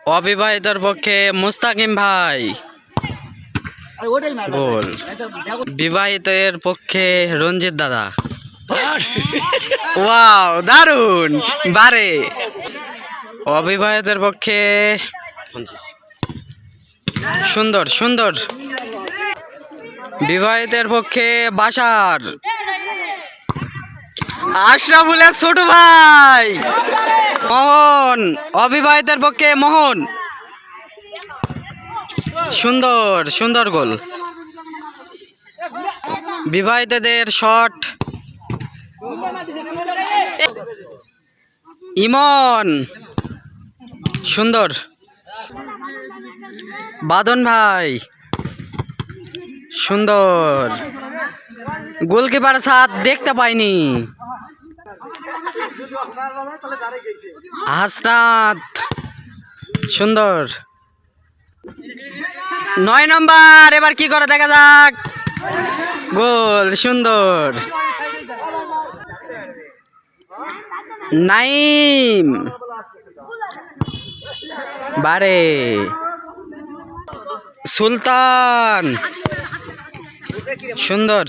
অবিবাহিতর পক্ষে মুস্তাকিম ভাই গোল। বিবাহিতের পক্ষে রঞ্জিত দাদা। ওয়াও, দারুন বারে। অবিবাহিতের পক্ষে সুন্দর সুন্দর। বিবাহিতের পক্ষে বাসার আশরাফুলের ছোট ভাই মোহন। অবিবাহিতের পক্ষে মোহন। সুন্দর সুন্দর গোল। বিবাহিতদের শট ইমন। সুন্দর। বাদন ভাই সুন্দর। গোলকিপার সাথ দেখতে পাইনি। হাসনাত সুন্দর। 9 নম্বর, এবার কি করে দেখা যাক। গোল সুন্দর। নাইম বারে। সুলতান সুন্দর।